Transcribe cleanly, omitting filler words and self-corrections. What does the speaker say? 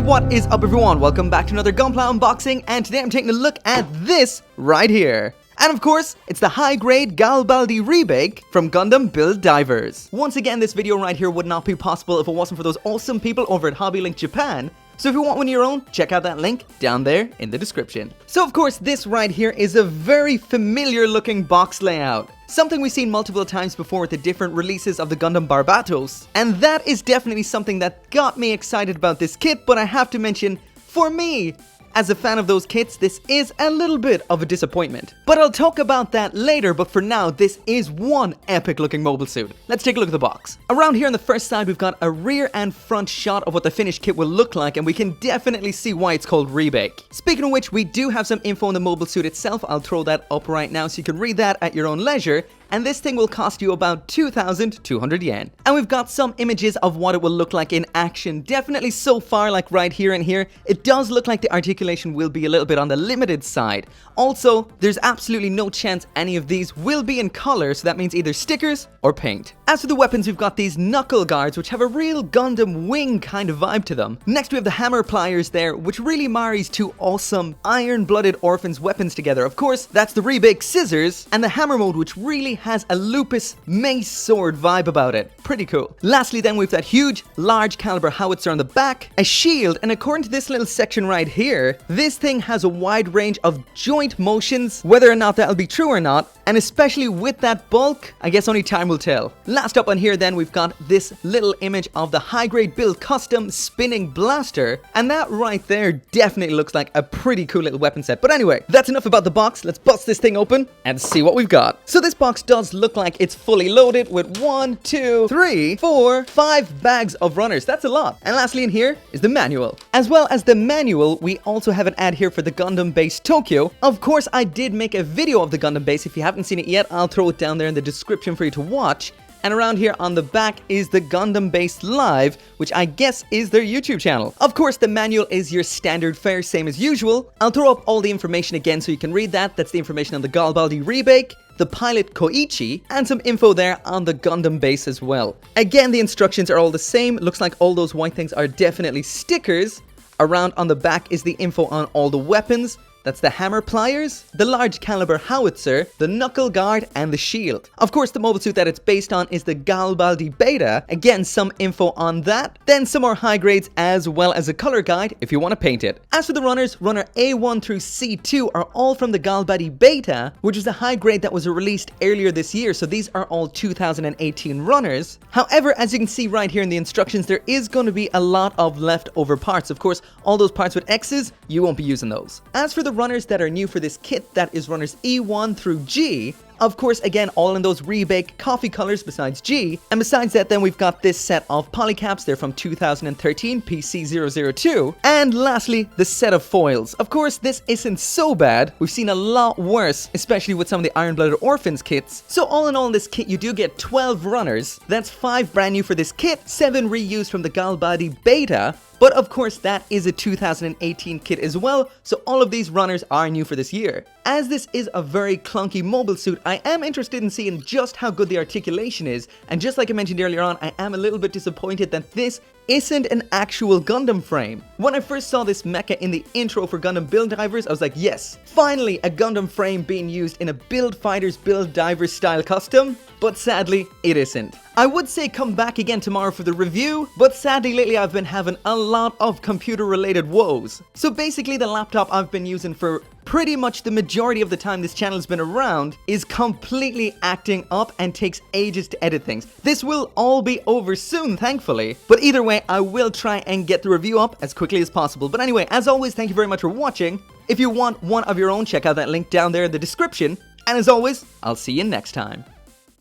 what is up everyone? Welcome back to another Gunpla unboxing, and today I'm taking a look at this right here. And of course, it's the high-grade Galbaldy Rebake from Gundam Build Divers. Once again, this video right here would not be possible if it wasn't for those awesome people over at Hobbylink Japan. So if you want one of your own, check out that link down there in the description. So of course, this right here is a very familiar looking box layout. Something we've seen multiple times before with the different releases of the Gundam Barbatos. And that is definitely something that got me excited about this kit, but I have to mention, for me, as a fan of those kits, this is a little bit of a disappointment. But I'll talk about that later, but for now, this is one epic looking mobile suit. Let's take a look at the box. Around here on the first side, we've got a rear and front shot of what the finished kit will look like, and we can definitely see why it's called Rebake. Speaking of which, we do have some info on the mobile suit itself. I'll throw that up right now so you can read that at your own leisure. And this thing will cost you about 2,200 yen. And we've got some images of what it will look like in action. Definitely so far, like right here and here, it does look like the articulation will be a little bit on the limited side. Also, there's absolutely no chance any of these will be in color, so that means either stickers or paint. As for the weapons, we've got these knuckle guards, which have a real Gundam wing kind of vibe to them. Next, we have the hammer pliers there, which really marries two awesome iron-blooded orphans weapons together. Of course, that's the Rebake scissors, and the hammer mode, which really has a lupus mace sword vibe about it. Pretty cool. Lastly then, we've that huge, large caliber howitzer on the back, a shield, and according to this little section right here, this thing has a wide range of joint motions. Whether or not that'll be true or not, and especially with that bulk, I guess only time will tell. Last up on here then, we've got this little image of the high-grade build custom spinning blaster, and that right there definitely looks like a pretty cool little weapon set. But anyway, that's enough about the box. Let's bust this thing open and see what we've got. So this box does look like it's fully loaded with 1, 2, 3, 4, 5 bags of runners. That's a lot. And lastly in here is the manual. As well as the manual, we also have an ad here for the Gundam base Tokyo. Of course, I did make a video of the Gundam base. If you haven't seen it yet, I'll throw it down there in the description for you to watch. And around here on the back is the Gundam Base Live, which I guess is their YouTube channel. Of course, the manual is your standard fare, same as usual. I'll throw up all the information again so you can read that. That's the information on the Galbaldy Rebake, the pilot Koichi, and some info there on the Gundam base as well. Again, the instructions are all the same. Looks like all those white things are definitely stickers. Around on the back is the info on all the weapons. That's the hammer pliers, the large caliber howitzer, the knuckle guard, and the shield. Of course, the mobile suit that it's based on is the Galbaldy Beta. Again, some info on that. Then some more high grades as well as a color guide if you want to paint it. As for the runners, runner A1 through C2 are all from the Galbaldy Beta, which is a high grade that was released earlier this year. So these are all 2018 runners. However, as you can see right here in the instructions, there is going to be a lot of leftover parts. Of course, all those parts with X's, you won't be using those. As for the runners that are new for this kit, that is runners E1 through G. Of course, again, all in those Rebake coffee colors besides G. And besides that, then we've got this set of polycaps. They're from 2013, PC002. And lastly, the set of foils. Of course, this isn't so bad. We've seen a lot worse, especially with some of the Iron-Blooded Orphans kits. So all in all, in this kit, you do get 12 runners. That's 5 brand new for this kit, 7 reused from the Galbaldy Beta. But of course, that is a 2018 kit as well, so all of these runners are new for this year. As this is a very clunky mobile suit, I am interested in seeing just how good the articulation is, and just like I mentioned earlier on, I am a little bit disappointed that this isn't an actual Gundam frame. When I first saw this mecha in the intro for Gundam Build Divers, I was like, yes, finally a Gundam frame being used in a Build Fighters Build Divers style custom, but sadly, it isn't. I would say come back again tomorrow for the review, but sadly lately I've been having a lot of computer related woes. So basically the laptop I've been using for pretty much the majority of the time this channel's been around is completely acting up and takes ages to edit things. This will all be over soon, thankfully. But either way, I will try and get the review up as quickly as possible. But anyway, as always, thank you very much for watching. If you want one of your own, check out that link down there in the description. And as always, I'll see you next time.